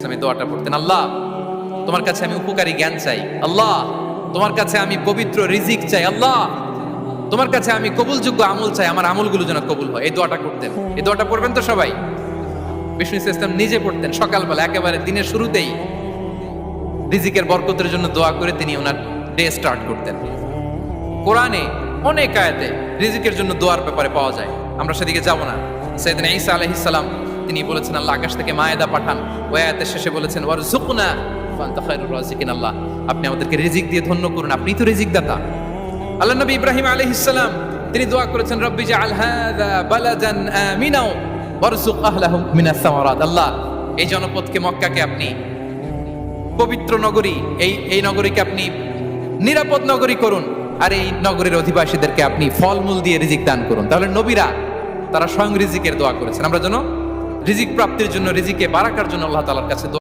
আমি দোয়াটা পড়তেন, আল্লাহ তোমার কাছে আমি উপকারী জ্ঞান চাই, আল্লাহ তোমার কাছে আমি পবিত্র রিজিক চাই, আল্লাহ তোমার কাছে আমি কবুলযোগ্য আমল চাই, আমার আমলগুলো যেন কবুল হয়। এই দোয়াটা করতেন। এই দোয়াটা পড়বেন তো সবাই। বিষ্ণু ইসলাম নিজে পড়তেন সকালবেলা, একেবারে দিনের শুরুতেই রিজিকের বরকতের জন্য দোয়া করে তিনি ওনার ডে স্টার্ট করতেন। কোরআনে অনেক আয়াতে রিজিকের জন্য দোয়ার ব্যাপারে পাওয়া যায়, আমরা সেদিকে যাব না। সাইয়েদনা ঈসা আলাইহিস সালাম তিনি বলেছেন আল্লাহ আকাশ থেকে মায়েদা পাঠান, ওই আয়াতের শেষে বলেছেন ওয়ারযুকনা ফাআনতা খায়রুর রাযিকিন, আল্লাহ আপনি আমাদেরকে রিজিক দিয়ে ধন্য করুন, আপনিই তো রিজিক দাতা। আল্লাহ নবী ইব্রাহিম আলাইহিস সালাম তিনি দোয়া করেছেন রব্বি জাআল হাযা বালাদান আমিনা ওয়ারযুক আহলাহু মিনাস সামারাত, আল্লাহ এই জনপদকে মক্কাকে আপনি পবিত্র নগরী, এই নগরীকে আপনি নিরাপদ নগরী করুন, আর এই নগরীর অধিবাসীদেরকে আপনি ফলমূল দিয়ে রিজিক দান করুন। তাহলে নবীরা তারা স্বয়ং রিজিকের দোয়া করেছেন। আমরা যেন রিজিক প্রাপ্তির জন্য, রিজিকে বারাকার জন্য আল্লাহ তাআলার কাছে